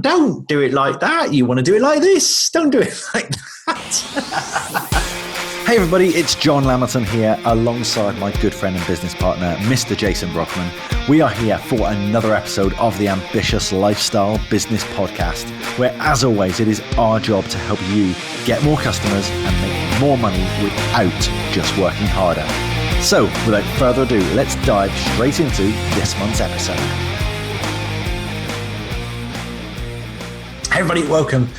Don't do it like that. You want to do it like this. Don't do it like that. Hey everybody, it's John Lamberton here alongside my good friend and business partner, Mr. Jason Brockman. We are here for another episode of the Ambitious Lifestyle Business Podcast, where as always, it is our job to help you get more customers and make more money without just working harder. So without further ado, let's dive straight into this month's episode. Hey everybody, welcome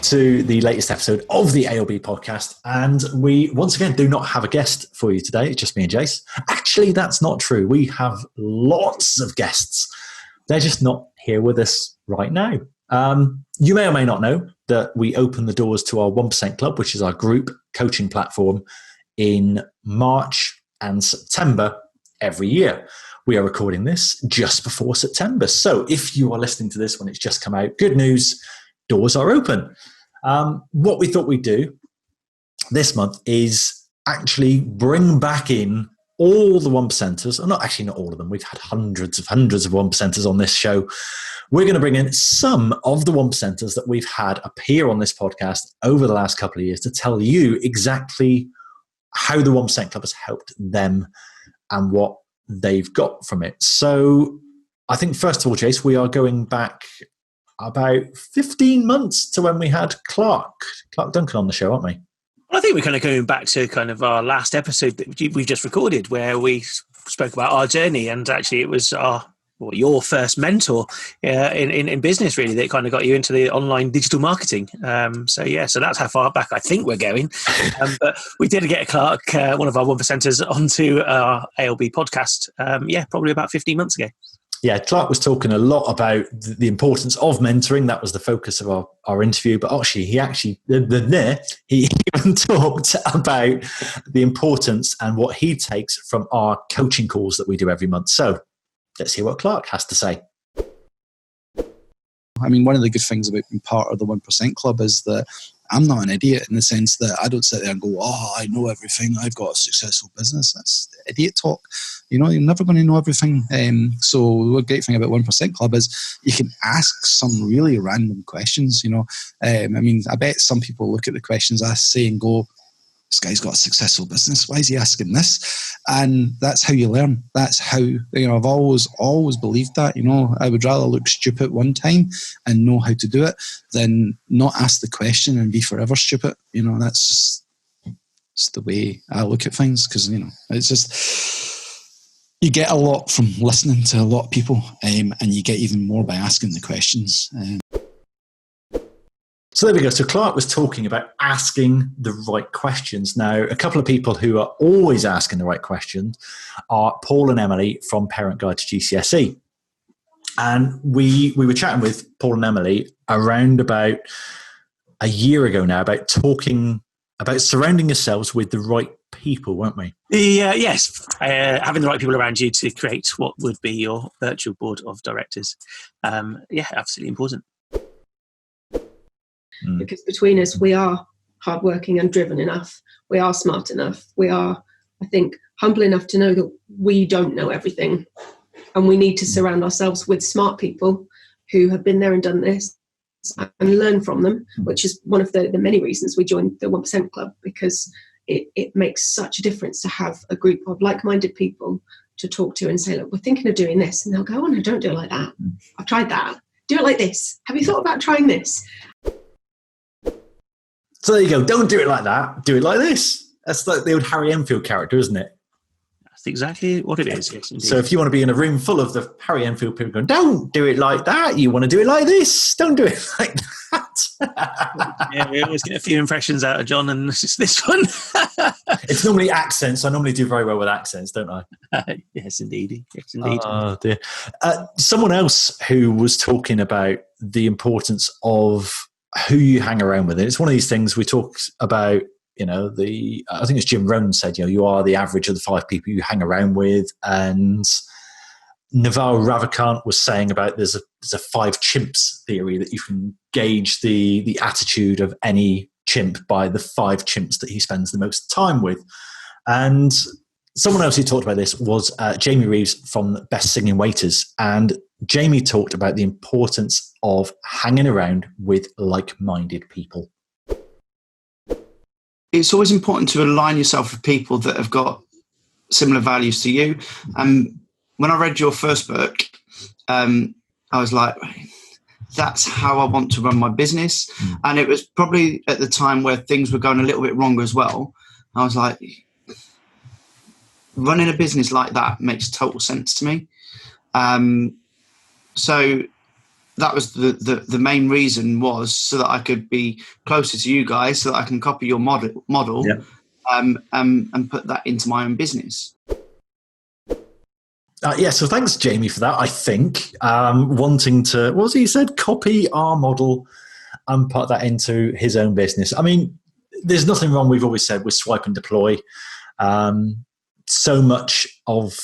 to the latest episode of the ALB podcast. And we once again do not have a guest for you today. It's just me and Jace. Actually, that's not true. We have lots of guests. They're just not here with us right now. You may or may not know that we open the doors to our 1% Club, which is our group coaching platform, in March and September every year. We are recording this just before September. So if you are listening to this when it's just come out, good news, doors are open. What we thought we'd do this month is actually bring back in all the 1%ers, or not all of them. We've had hundreds of 1%ers on this show. We're going to bring in some of the 1%ers that we've had appear on this podcast over the last couple of years to tell you exactly how the 1% Club has helped them and what they've got from it. So I think first of all, Jace, we are going back about 15 months to when we had Clark Duncan on the show, aren't we? I think we're kind of going back to kind of our last episode that we've just recorded, where we spoke about our journey, and actually it was your first mentor in business, really, that kind of got you into the online digital marketing. So that's how far back I think we're going. But we did get Clark, one of our 1%ers, onto our ALB podcast, probably about 15 months ago. Yeah, Clark was talking a lot about the importance of mentoring. That was the focus of our interview. But actually, he even talked about the importance and what he takes from our coaching calls that we do every month. So let's hear what Clark has to say. I mean, one of the good things about being part of the 1% Club is that I'm not an idiot, in the sense that I don't sit there and go, I know everything, I've got a successful business. That's idiot talk. You're never going to know everything. So the great thing about 1% Club is you can ask some really random questions. I bet some people look at the questions I say and go, this guy's got a successful business, why is he asking this? And that's how you learn. That's how, I've always believed that. I would rather look stupid one time and know how to do it than not ask the question and be forever stupid. That's just the way I look at things, because, it's just, you get a lot from listening to a lot of people, and you get even more by asking the questions. So there we go. So Clark was talking about asking the right questions. Now, a couple of people who are always asking the right questions are Paul and Emily from Parent Guide to GCSE. And we were chatting with Paul and Emily around about a year ago now about talking about surrounding yourselves with the right people, weren't we? Yes. Having the right people around you to create what would be your virtual board of directors. Absolutely important. Because between us, we are hardworking and driven enough. We are smart enough. We are, I think, humble enough to know that we don't know everything. And we need to surround ourselves with smart people who have been there and done this and learn from them, which is one of the many reasons we joined the 1% Club, because it makes such a difference to have a group of like-minded people to talk to and say, look, we're thinking of doing this. And they'll go, oh, no, don't do it like that. I've tried that. Do it like this. Have you thought about trying this? So there you go. Don't do it like that. Do it like this. That's like the old Harry Enfield character, isn't it? That's exactly what it is. Yes, indeed. So if you want to be in a room full of the Harry Enfield people going, don't do it like that. You want to do it like this. Don't do it like that. We always get a few impressions out of John, and it's this one. It's normally accents. I normally do very well with accents, don't I? Yes, indeed. Yes, indeed. Oh, dear. Someone else who was talking about the importance of who you hang around with. It's one of these things we talk about, I think it's Jim Rohn said, you are the average of the 5 people you hang around with. And Naval Ravikant was saying about there's a 5 chimps theory, that you can gauge the attitude of any chimp by the 5 chimps that he spends the most time with. And someone else who talked about this was Jamie Reeves from Best Singing Waiters. And Jamie talked about the importance of hanging around with like-minded people. It's always important to align yourself with people that have got similar values to you. When I read your first book, I was like, that's how I want to run my business. And it was probably at the time where things were going a little bit wrong as well. I was like, running a business like that makes total sense to me. So that was the main reason, was so that I could be closer to you guys, so that I can copy your model and put that into my own business. So thanks, Jamie, for that. I think wanting to, what was it you said? Copy our model and put that into his own business. I mean, there's nothing wrong, we've always said, with swipe and deploy. So much of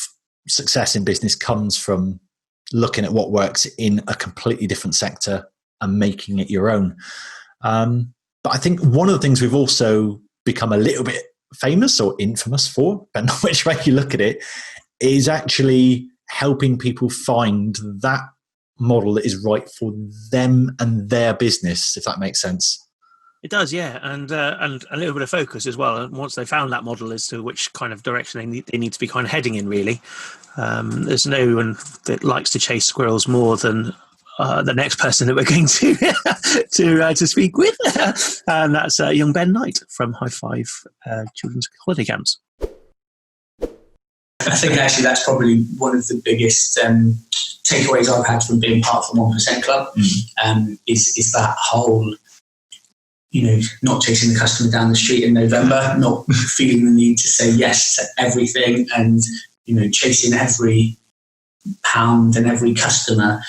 success in business comes from looking at what works in a completely different sector and making it your own. But I think one of the things we've also become a little bit famous or infamous for, depending on which way you look at it, is actually helping people find that model that is right for them and their business, if that makes sense. It does, yeah, and a little bit of focus as well. And once they found that model as to which kind of direction they need to be kind of heading in, really. There's no one that likes to chase squirrels more than the next person that we're going to speak with, and that's young Ben Knight from High Five Children's Holiday Camps. I think actually that's probably one of the biggest takeaways I've had from being part of the 1% Club, is that whole, not chasing the customer down the street in November, not feeling the need to say yes to everything, and, chasing every pound and every customer.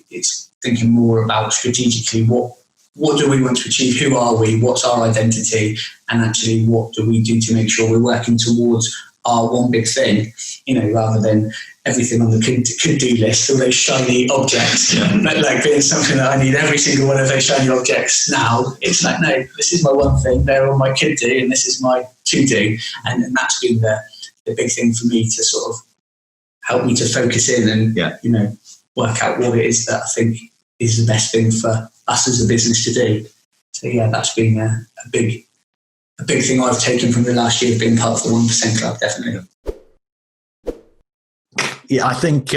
It's thinking more about strategically what do we want to achieve, who are we, what's our identity, and actually what do we do to make sure we're working towards our one big thing, rather than everything on the could-do list, all those shiny objects, but like being something that I need every single one of those shiny objects now. It's like, no, this is my one thing, they're all my could-do, and this is my to-do. And that's been the big thing for me to sort of help me to focus in and, work out what it is that I think is the best thing for us as a business to do. So, that's been a big thing I've taken from the last year of being part of the 1% Club, definitely. Yeah, I think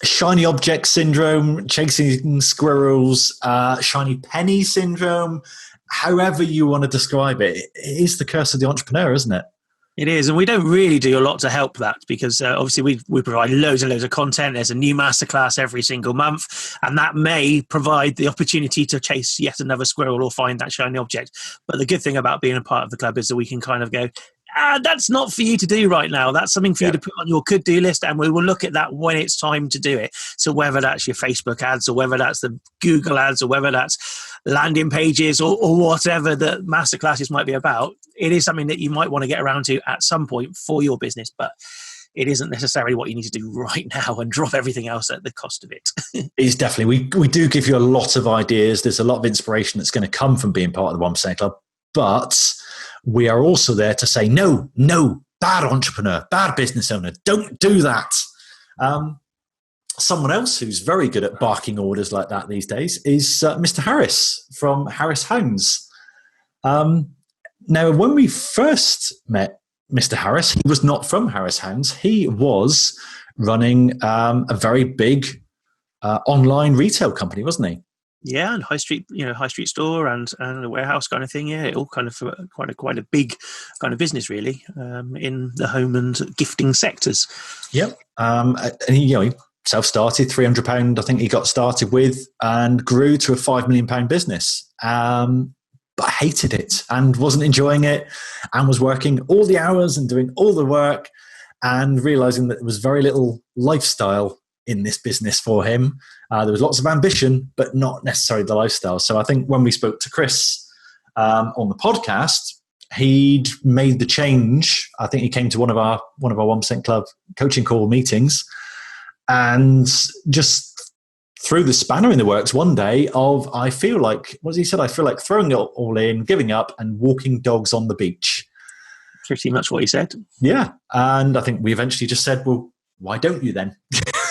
shiny object syndrome, chasing squirrels, shiny penny syndrome, however you want to describe it, it is the curse of the entrepreneur, isn't it? It is, and we don't really do a lot to help that, because obviously we provide loads and loads of content. There's a new masterclass every single month, and that may provide the opportunity to chase yet another squirrel or find that shiny object. But the good thing about being a part of the club is that we can kind of go, that's not for you to do right now. That's something for you to put on your could-do list, and we will look at that when it's time to do it. So whether that's your Facebook ads, or whether that's the Google ads, or whether that's landing pages, or whatever the masterclasses might be about, it is something that you might want to get around to at some point for your business, but it isn't necessarily what you need to do right now and drop everything else at the cost of it. It is definitely. We do give you a lot of ideas. There's a lot of inspiration that's going to come from being part of the 1% Club, but we are also there to say, no, bad entrepreneur, bad business owner, don't do that. Someone else who's very good at barking orders like that these days is Mr. Harris from Harris Hounds. Now, when we first met Mr. Harris, he was not from Harris Hounds. He was running a very big online retail company, wasn't he? Yeah, and high street store and a warehouse kind of thing. Yeah, all kind of quite a big kind of business, really, in the home and gifting sectors. Yep, and he self-started, £300, I think he got started with, and grew to a £5 million business. But hated it and wasn't enjoying it, and was working all the hours and doing all the work, and realizing that there was very little lifestyle in this business for him. There was lots of ambition, but not necessarily the lifestyle. So I think when we spoke to Chris on the podcast, he'd made the change. I think he came to one of our 1% Club coaching call meetings, and just threw the spanner in the works one day of, I feel like, what he said, I feel like throwing it all in, giving up, and walking dogs on the beach. pretty much what he said. Yeah. And I think we eventually just said, well, why don't you then?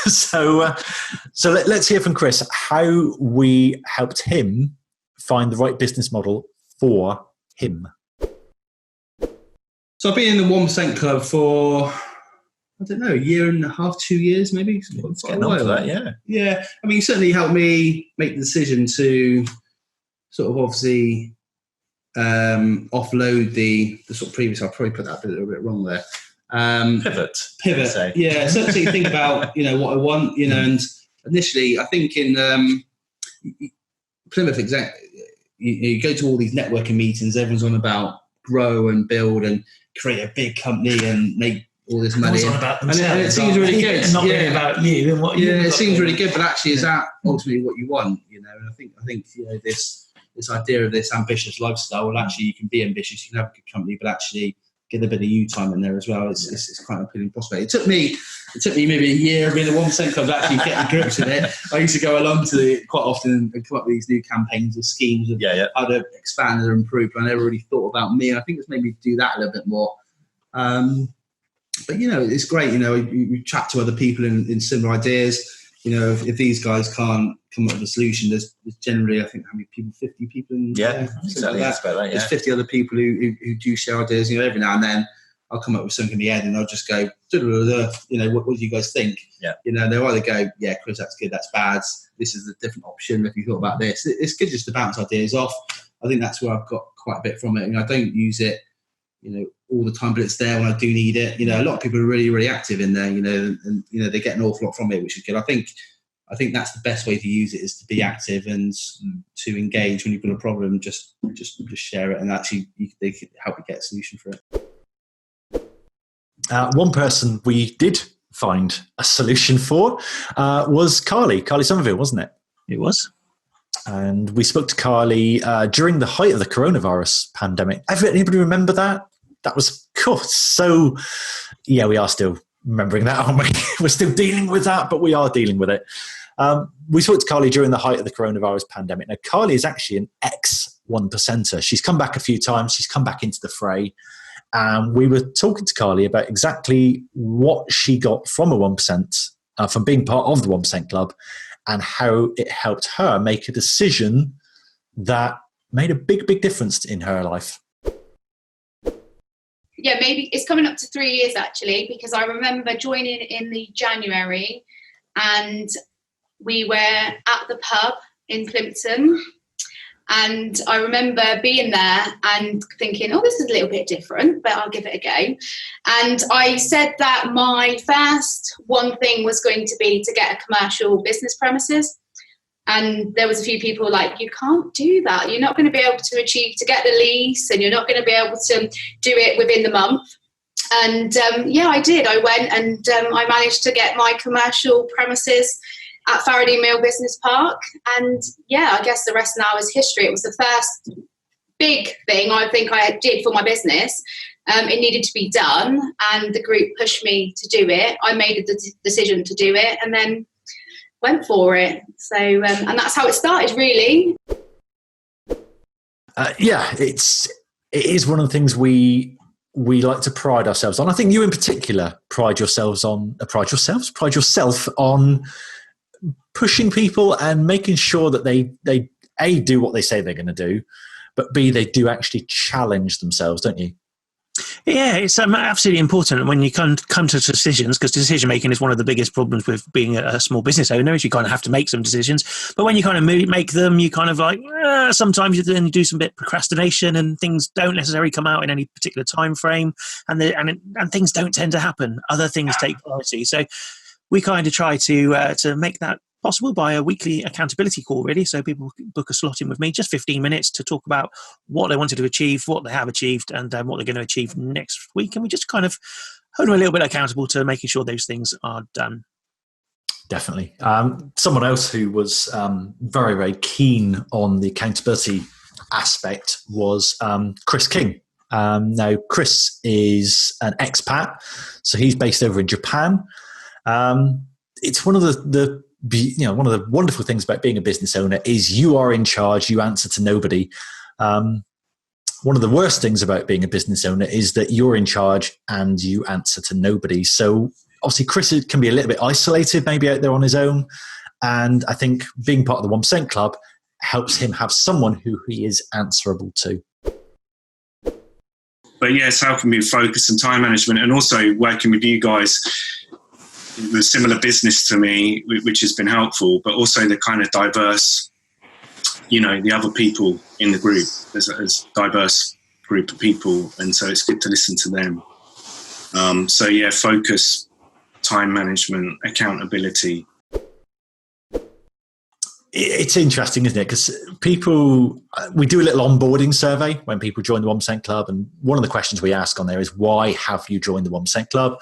So let's hear from Chris how we helped him find the right business model for him. So I've been in the 1% Club for, I don't know, a year and a half, 2 years maybe. It's getting on to that, yeah. Yeah. I mean, it certainly helped me make the decision to sort of obviously offload the sort of previous, I'll probably put that a little bit wrong there. Pivot. Say. Yeah, certainly think about, what I want, and initially I think in Plymouth, you go to all these networking meetings, everyone's on about grow and build and create a big company and make all this money. And it seems really good. And not really about you and what you. Yeah, it seems really good, but actually, is that ultimately what you want? And I think this idea of this ambitious lifestyle. Well, actually, you can be ambitious, you can have a good company, but actually get a bit of you time in there as well. It's quite an appealing prospect. It took me maybe a year being the 1% Club to actually get the grips in it. I used to go along to it quite often and come up with these new campaigns or schemes of how to expand and improve. But I never really thought about me. I think it's made me do that a little bit more. But it's great. You chat to other people in similar ideas. If these guys can't come up with a solution, there's generally, I think, how many people? 50 people in exactly. Like that. There's 50 other people who do share ideas. Every now and then I'll come up with something in the head and I'll just go, what do you guys think? Yeah. They'll either go, yeah, Chris, that's good, that's bad. This is a different option. If you thought about this, it's good just to bounce ideas off. I think that's where I've got quite a bit from it. I don't use it, all the time, but it's there when I do need it. A lot of people are really, really active in there, and they get an awful lot from it, which is good. I think that's the best way to use it, is to be active and to engage when you've got a problem. Just share it, and actually they can help you get a solution for it. One person we did find a solution for was Carly Somerville, wasn't it? It was. And we spoke to Carly during the height of the coronavirus pandemic. Anybody remember that? That was cool. So, yeah, we are still remembering that, aren't we? We're still dealing with that, but we are dealing with it. We spoke to Carly during the height of the coronavirus pandemic. Now, Carly is actually an ex-1%er. She's come back a few times. She's come back into the fray. And we were talking to Carly about exactly what she got from a 1%, from being part of the 1% Club, and how it helped her make a decision that made a big, big difference in her life. Yeah, maybe it's coming up to 3 years actually, because I remember joining in the January and we were at the pub in Plimpton, and I remember being there and thinking, oh, this is a little bit different, but I'll give it a go. And I said that my first one thing was going to be to get a commercial business premises. And there was a few people like, you can't do that. You're not going to be able to get the lease, and you're not going to be able to do it within the month. And I did. I went and I managed to get my commercial premises at Faraday Mill Business Park. And I guess the rest now is history. It was the first big thing I think I did for my business. It needed to be done, and the group pushed me to do it. I made the decision to do it, and then went for it. So, and that's how it started, really. It is one of the things we like to pride ourselves on. I think you in particular pride yourself on pushing people and making sure that they A, do what they say they're going to do, but B, they do actually challenge themselves, don't you? Yeah, it's absolutely important when you come to decisions, because decision making is one of the biggest problems with being a small business owner, is you kind of have to make some decisions. But when you kind of make them, you kind of like, sometimes you then do some bit of procrastination and things don't necessarily come out in any particular time frame, and things don't tend to happen. Other things take priority. So we kind of try to make that possible by a weekly accountability call, really. So people book a slot in with me, just 15 minutes, to talk about what they wanted to achieve, what they have achieved, and what they're going to achieve next week. And we just kind of hold them a little bit accountable to making sure those things are done. Definitely. Someone else who was very, very keen on the accountability aspect was Chris King. Now, Chris is an expat, so he's based over in Japan. It's one of the one of the wonderful things about being a business owner is you are in charge. You answer to nobody. one of the worst things about being a business owner is that you're in charge and you answer to nobody. So obviously Chris can be a little bit isolated, maybe out there on his own. And I think being part of the 1% Club helps him have someone who he is answerable to. But yeah, it's helping me with focus and time management, and also working with you guys with a similar business to me, which has been helpful, but also the kind of diverse, the other people in the group. There's a diverse group of people, and so it's good to listen to them. So yeah, focus, time management, accountability. It's interesting, isn't it? Because we do a little onboarding survey when people join the 1% Club. And one of the questions we ask on there is, why have you joined the 1% Club?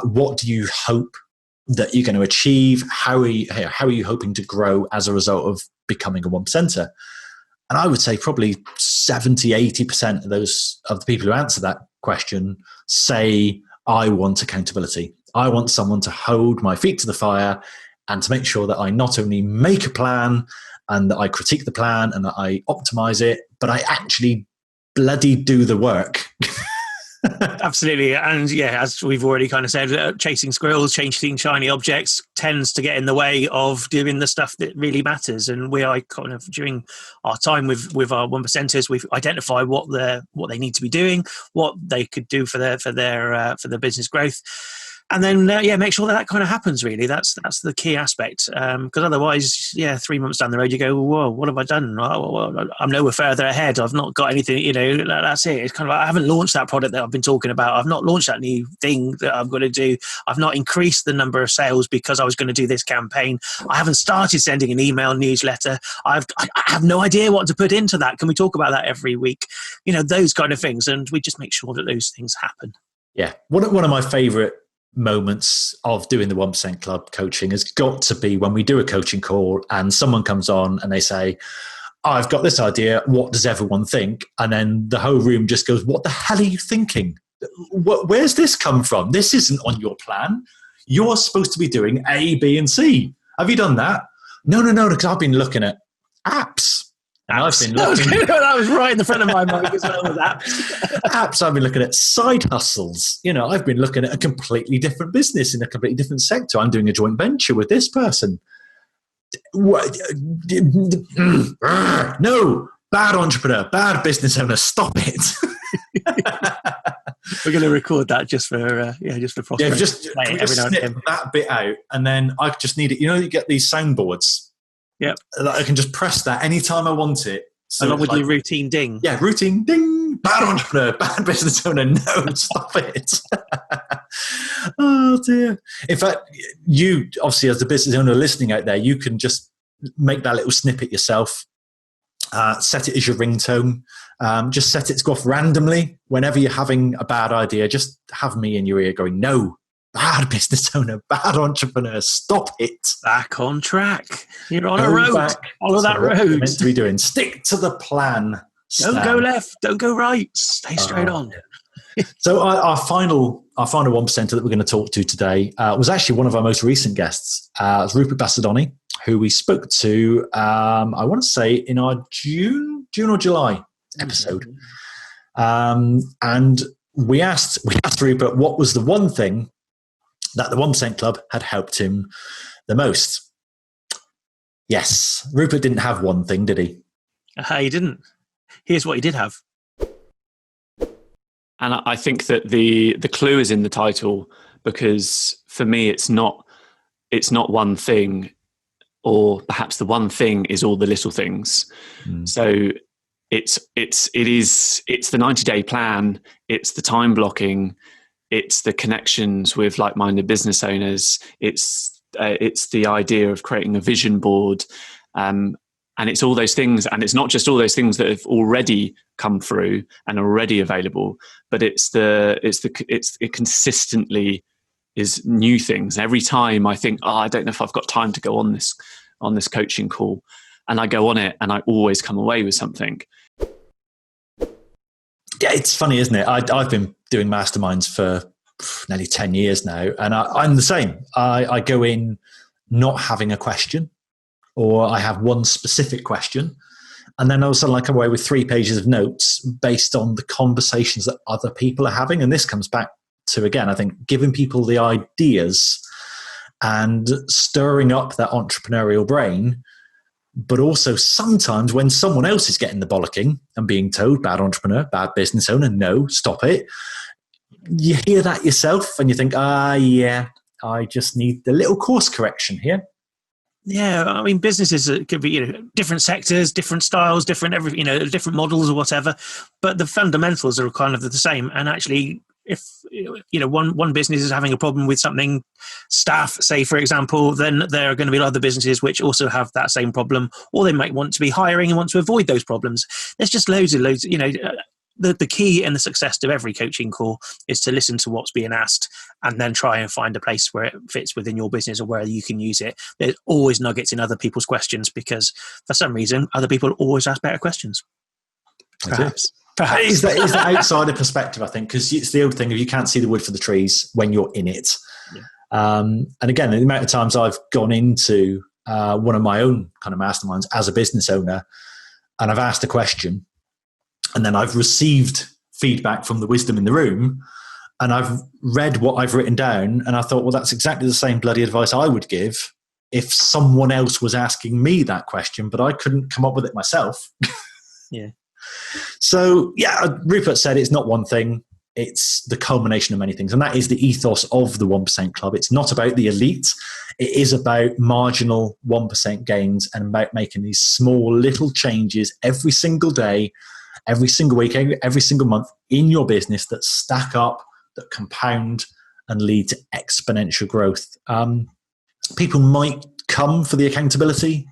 What do you hope that you're going to achieve? How are you hoping to grow as a result of becoming a 1%er? And I would say probably 70, 80% of the people who answer that question say, I want accountability. I want someone to hold my feet to the fire and to make sure that I not only make a plan and that I critique the plan and that I optimize it, but I actually bloody do the work. Absolutely. And yeah, as we've already kind of said, chasing squirrels, chasing shiny objects tends to get in the way of doing the stuff that really matters. And we are kind of, during our time with our 1%ers, we've identified what they need to be doing, what they could do for their business growth. And then, make sure that kind of happens, really. That's the key aspect. Because otherwise, 3 months down the road, you go, whoa, what have I done? Well, I'm nowhere further ahead. I've not got anything, that's it. It's kind of like, I haven't launched that product that I've been talking about. I've not launched that new thing that I'm going to do. I've not increased the number of sales because I was going to do this campaign. I haven't started sending an email newsletter. I have no idea what to put into that. Can we talk about that every week? Those kind of things. And we just make sure that those things happen. Yeah. One of my favorite moments of doing the 1% Club coaching has got to be when we do a coaching call and someone comes on and they say, I've got this idea, what does everyone think? And then the whole room just goes, what the hell are you thinking? Where's this come from? This isn't on your plan. You're supposed to be doing A, B, and C. Have you done that? No, because I've been looking at apps. That was right in the front of my mind as well with apps. I've been looking at side hustles. I've been looking at a completely different business in a completely different sector. I'm doing a joint venture with this person. No, bad entrepreneur, bad business owner. Stop it. We're going to record that just for prospect. Yeah, just snip that bit out, and then I just need it. You get these soundboards. Yeah, I can just press that anytime I want it. So along with your routine ding. Yeah, routine ding. Bad entrepreneur, bad business owner. No, stop it. Oh dear. In fact, you obviously as the business owner listening out there, you can just make that little snippet yourself. Set it as your ringtone. Just set it to go off randomly whenever you're having a bad idea. Just have me in your ear going, no. Bad business owner, bad entrepreneur, stop it. Back on track. You're on a road. Follow that road. You're meant to be doing. Stick to the plan. Don't go left. Don't go right. Stay straight on. So our final 1%er that we're going to talk to today was actually one of our most recent guests. It's Rupert Bacidoni, who we spoke to, I want to say, in our June or July episode. And we asked Rupert what was the one thing that the 1% Club had helped him the most. Yes, Rupert didn't have one thing, did he? He didn't. Here's what he did have. And I think that the clue is in the title, because for me it's not one thing, or perhaps the one thing is all the little things. So it's the 90-day plan, it's the time blocking, it's the connections with like-minded business owners. It's the idea of creating a vision board, and it's all those things. And it's not just all those things that have already come through and already available, but it consistently is new things. Every time I think, I don't know if I've got time to go on this coaching call, and I go on it, and I always come away with something. Yeah, it's funny, isn't it? I've been doing masterminds for nearly 10 years now, and I'm the same. I go in not having a question. or I have one specific question. And then all of a sudden I come away with 3 pages of notes based on the conversations that other people are having. And this comes back to, again, I think giving people the ideas and stirring up that entrepreneurial brain. But also sometimes when someone else is getting the bollocking and being told, bad entrepreneur, bad business owner, no, stop it. You hear that yourself and you think, yeah, I just need the little course correction here. Yeah, I mean, businesses could be, different sectors, different styles, different different models or whatever, but the fundamentals are kind of the same. And actually, if one business is having a problem with something, staff, say for example, then there are going to be other businesses which also have that same problem, or they might want to be hiring and want to avoid those problems. There's just loads. The key and the success of every coaching call is to listen to what's being asked and then try and find a place where it fits within your business or where you can use it. There's always nuggets in other people's questions because for some reason, other people always ask better questions. Perhaps. It's the outsider perspective, I think, because it's the old thing of you can't see the wood for the trees when you're in it. Yeah. And again, the amount of times I've gone into one of my own kind of masterminds as a business owner and I've asked a question, and then I've received feedback from the wisdom in the room, and I've read what I've written down, and I thought, well, that's exactly the same bloody advice I would give if someone else was asking me that question, but I couldn't come up with it myself. Yeah. So, yeah, Rupert said it's not one thing. It's the culmination of many things. And that is the ethos of the 1% Club. It's not about the elite. It is about marginal 1% gains and about making these small little changes every single day, every single week, every single month in your business that stack up, that compound and lead to exponential growth. People might come for the accountability,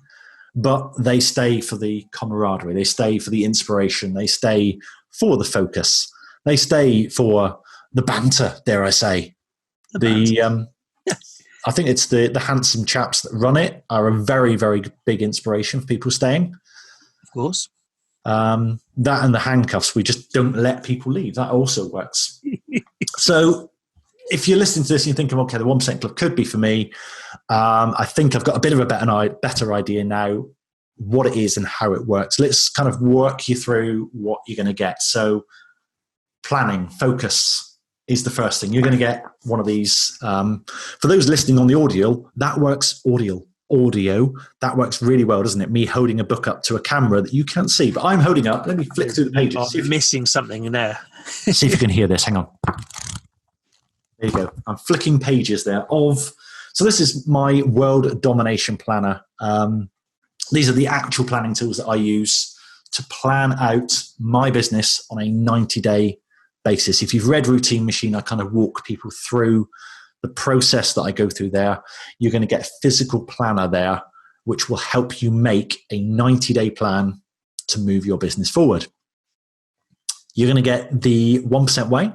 but they stay for the camaraderie. They stay for the inspiration. They stay for the focus. They stay for the banter, dare I say. I think it's the handsome chaps that run it are a very, very big inspiration for people staying. Of course. That and the handcuffs, we just don't let people leave. That also works. So if you're listening to this and you're thinking, okay, the 1% Club could be for me, I think I've got a bit of a better idea now what it is and how it works. Let's kind of work you through what you're going to get. So planning, focus is the first thing. You're going to get one of these. For those listening on the audio, that works audio, that works really well, doesn't it? Me holding a book up to a camera that you can't see, but I'm holding up. Let me flick through the pages. I'm missing something in there. See if you can hear this. Hang on. There you go. I'm flicking pages there so this is my World Domination Planner. These are the actual planning tools that I use to plan out my business on a 90-day basis. If you've read Routine Machine, I kind of walk people through the process that I go through there. You're going to get a physical planner there, which will help you make a 90-day plan to move your business forward. You're going to get the 1% Way.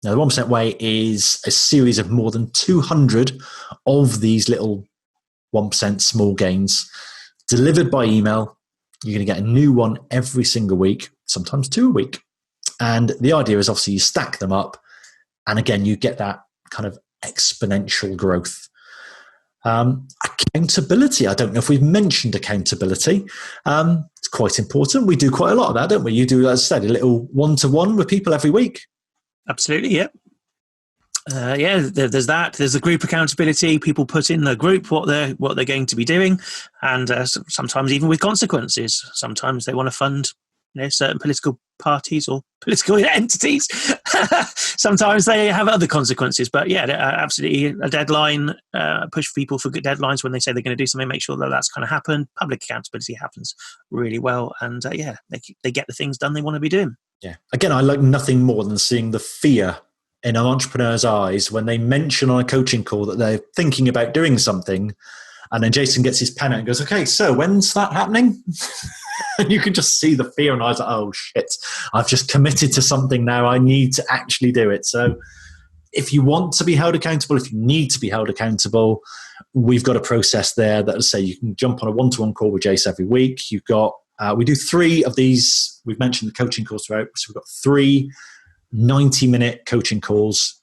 Now, the 1% Way is a series of more than 200 of these little 1% small gains delivered by email. You're going to get a new one every single week, sometimes 2 a week. And the idea is obviously you stack them up. And again, you get that kind of exponential growth. Accountability. I don't know if we've mentioned accountability. It's quite important. We do quite a lot of that, don't we? You do, as I said, a little one-to-one with people every week. Absolutely, yeah. There's that. There's the group accountability. People put in the group what they're going to be doing, and sometimes even with consequences. Sometimes they want to fund certain political parties or political entities. Sometimes they have other consequences. But yeah, absolutely a deadline. Push people for good deadlines when they say they're going to do something. Make sure that that's kind of happened. Public accountability happens really well, and they get the things done they want to be doing. Yeah. Again, I like nothing more than seeing the fear in an entrepreneur's eyes when they mention on a coaching call that they're thinking about doing something, and then Jason gets his pen out and goes, okay, so when's that happening? And you can just see the fear in eyes like, oh shit, I've just committed to something now. I need to actually do it. So if you want to be held accountable, if you need to be held accountable, we've got a process there that will say you can jump on a one-to-one call with Jace every week. You've got, we do 3 of these. We've mentioned the coaching calls throughout. So we've got 3 90-minute coaching calls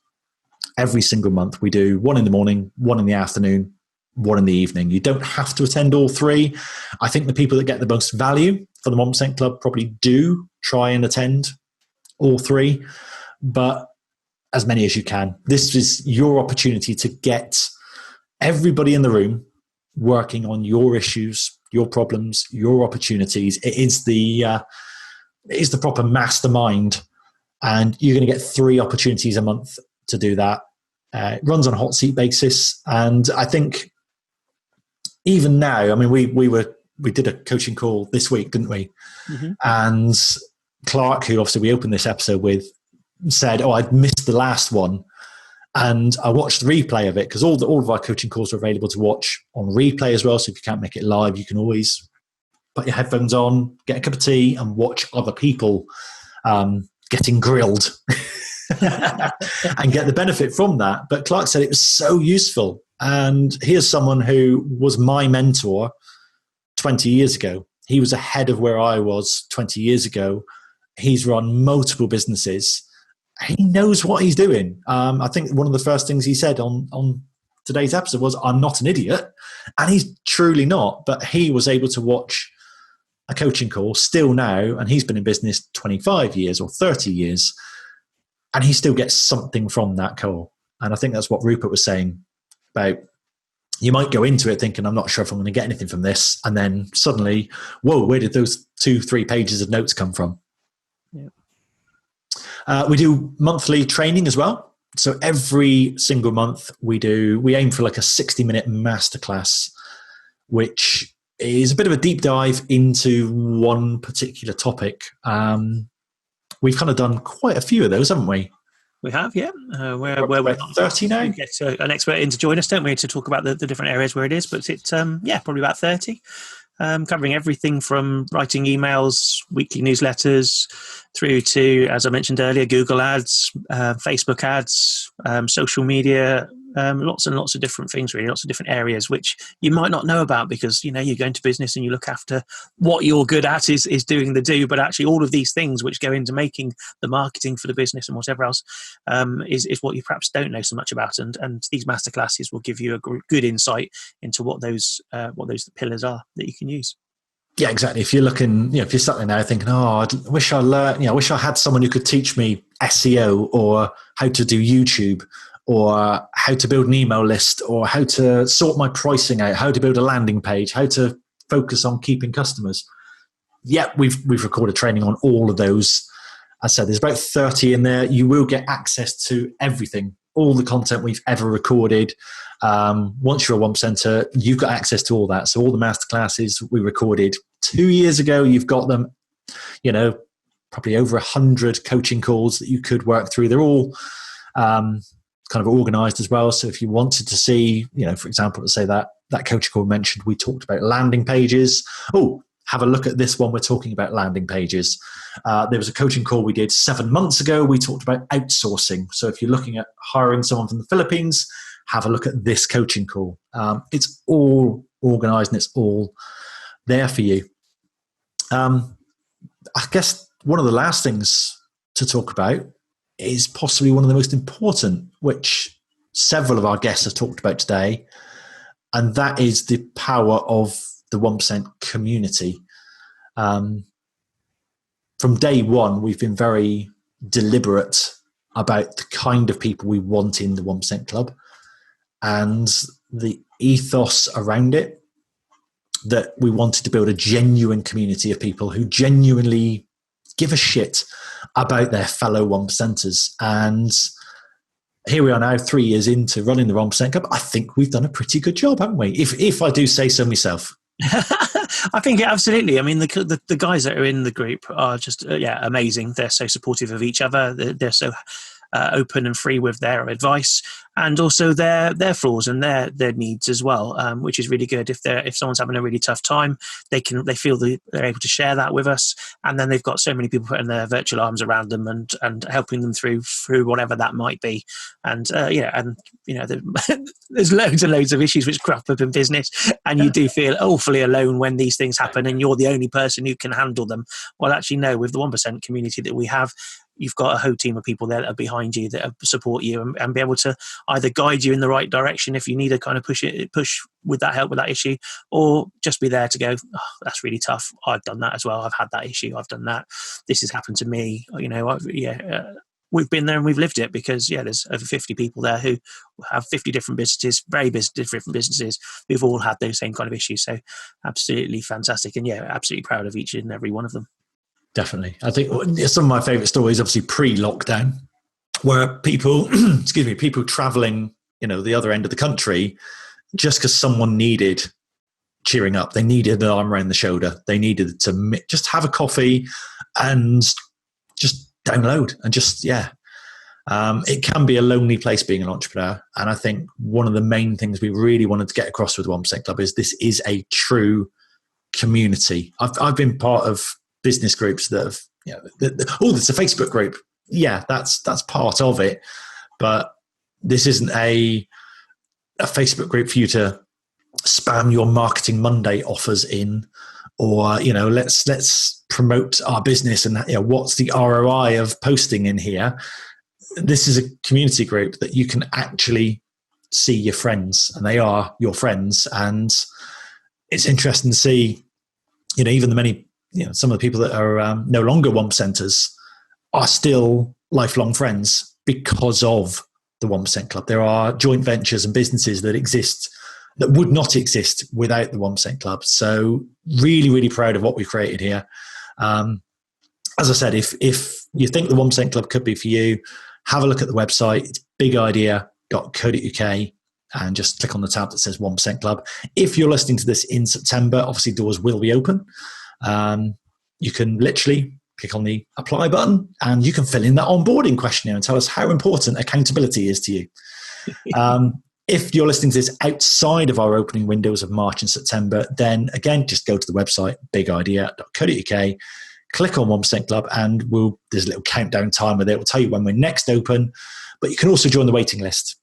every single month. We do 1 in the morning, 1 in the afternoon, one in the evening. You don't have to attend all three. I think the people that get the most value for the 1% Club probably do try and attend all three, but as many as you can. This is your opportunity to get everybody in the room working on your issues, your problems, your opportunities. It is the proper mastermind, and you're going to get 3 opportunities a month to do that. It runs on a hot seat basis, and I think even now, I mean, we did a coaching call this week, didn't we? Mm-hmm. And Clark, who obviously we opened this episode with, said, "Oh, I'd missed the last one." And I watched the replay of it, because all of our coaching calls are available to watch on replay as well. So if you can't make it live, you can always put your headphones on, get a cup of tea, and watch other people getting grilled and get the benefit from that. But Clark said it was so useful. And here's someone who was my mentor 20 years ago. He was ahead of where I was 20 years ago. He's run multiple businesses. He knows what he's doing. I think one of the first things he said on today's episode was, "I'm not an idiot." And he's truly not. But he was able to watch a coaching call still now, and he's been in business 25 years or 30 years, and he still gets something from that call. And I think that's what Rupert was saying about, you might go into it thinking, I'm not sure if I'm going to get anything from this. And then suddenly, whoa, where did those 2-3 pages of notes come from? Yeah. We do monthly training as well. So every single month we aim for like a 60-minute masterclass, which is a bit of a deep dive into one particular topic. We've kind of done quite a few of those, haven't we? We have, yeah. We're 30 now. We get an expert in to join us, don't we, to talk about the different areas where it is. But it's probably about 30, covering everything from writing emails, weekly newsletters, through to, as I mentioned earlier, Google ads, Facebook ads, social media, lots and lots of different things, really, lots of different areas which you might not know about, because you go into business and you look after what you're good at is doing the do, but actually all of these things which go into making the marketing for the business and whatever else is what you perhaps don't know so much about, and these masterclasses will give you a good insight into what those pillars are that you can use. Yeah, exactly. If you're looking, if you're sitting there thinking, "Oh, I wish I learned, I wish I had someone who could teach me SEO or how to do YouTube, or how to build an email list, or how to sort my pricing out, how to build a landing page, how to focus on keeping customers." Yeah, we've recorded training on all of those. As I said, there's about 30 in there. You will get access to everything, all the content we've ever recorded. Once you're a 1%er, you've got access to all that. So all the masterclasses we recorded 2 years ago, you've got them, probably over 100 coaching calls that you could work through. They're all kind of organized as well. So if you wanted to see, for example, to say that coaching call mentioned, we talked about landing pages. Oh, have a look at this one. We're talking about landing pages. There was a coaching call we did 7 months ago. We talked about outsourcing. So if you're looking at hiring someone from the Philippines, have a look at this coaching call. It's all organized and it's all there for you. I guess one of the last things to talk about is possibly one of the most important, which several of our guests have talked about today, and that is the power of the 1% community. From day one, we've been very deliberate about the kind of people we want in the 1% Club and the ethos around it, that we wanted to build a genuine community of people who genuinely give a shit about their fellow 1%ers. And here we are now, 3 years into running the 1% Club. I think we've done a pretty good job, haven't we? If I do say so myself. I think absolutely. I mean, the guys that are in the group are just amazing. They're so supportive of each other. They're so open and free with their advice, and also their flaws and their needs as well, which is really good. If someone's having a really tough time, they feel that they're able to share that with us, and then they've got so many people putting their virtual arms around them and helping them through whatever that might be. And there's loads and loads of issues which crop up in business, and you do feel awfully alone when these things happen, and you're the only person who can handle them. Well, actually, no. With the 1% community that we have, you've got a whole team of people there that are behind you, that support you and be able to either guide you in the right direction if you need to kind of push with that help with that issue, or just be there to go, oh, that's really tough. I've done that as well. I've had that issue. I've done that. This has happened to me. We've been there and we've lived it, because there's over 50 people there who have 50 different businesses, different businesses, who've all had those same kind of issues. So absolutely fantastic. And absolutely proud of each and every one of them. Definitely. I think some of my favorite stories, obviously pre-lockdown, where people, people traveling, the other end of the country, just because someone needed cheering up. They needed an arm around the shoulder. They needed to just have a coffee and just download and it can be a lonely place being an entrepreneur. And I think one of the main things we really wanted to get across with the 1% Club is this is a true community. I've been part of business groups that have, it's a Facebook group. Yeah, that's part of it. But this isn't a Facebook group for you to spam your Marketing Monday offers in, or let's promote our business and what's the ROI of posting in here. This is a community group that you can actually see your friends, and they are your friends. And it's interesting to see, even the many, some of the people that are no longer 1%ers are still lifelong friends because of the 1% Club. There are joint ventures and businesses that exist that would not exist without the 1% Club. So really, really proud of what we've created here. As I said, if you think the 1% Club could be for you, have a look at the website. It's bigidea.co.uk and just click on the tab that says 1% Club. If you're listening to this in September, obviously doors will be open. You can literally click on the apply button and you can fill in that onboarding questionnaire and tell us how important accountability is to you. If you're listening to this outside of our opening windows of March and September, then again, just go to the website, bigidea.co.uk, click on 1% Club, and there's a little countdown timer there. It will tell you when we're next open, but you can also join the waiting list.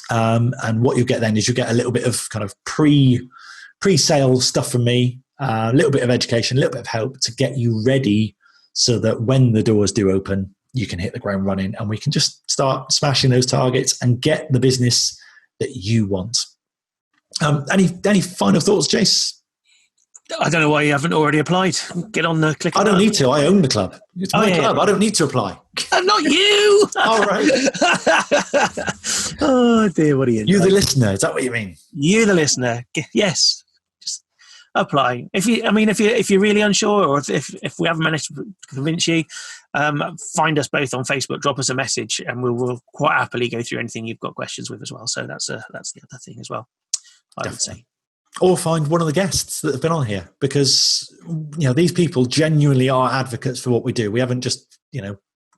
And what you'll get then is you'll get a little bit of kind of pre-sale stuff from me, a little bit of education, a little bit of help to get you ready so that when the doors do open, you can hit the ground running and we can just start smashing those targets and get the business that you want. Any final thoughts, Jace? I don't know why you haven't already applied. Get on the click. I don't need to. I own the club. It's my club. I don't need to apply. Not you. All right. Oh dear, what are you? You the listener. Is that what you mean? You the listener. Yes. Just apply. If you're really unsure, or if we haven't managed to convince you, find us both on Facebook. Drop us a message, and we'll quite happily go through anything you've got questions with as well. So that's the other thing as well, I would say. Or find one of the guests that have been on here, because these people genuinely are advocates for what we do. We haven't just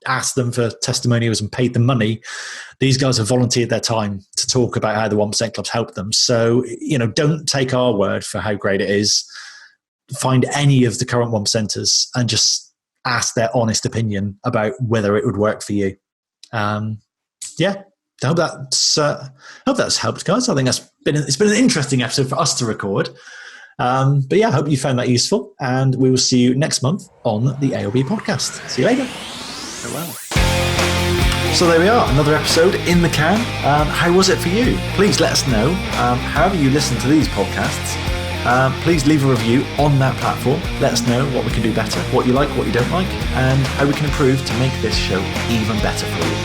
asked them for testimonials and paid them money. These guys have volunteered their time to talk about how the 1% Club's helped them. So don't take our word for how great it is. Find any of the current 1%ers and just ask their honest opinion about whether it would work for you. I hope that's helped, guys. I think it's been an interesting episode for us to record. I hope you found that useful, and we will see you next month on the AOB podcast. See you later. Farewell. So there we are, another episode in the can. How was it for you? Please let us know. However you listen to these podcasts, please leave a review on that platform. Let us know what we can do better, what you like, what you don't like, and how we can improve to make this show even better for you.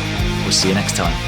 We'll see you next time.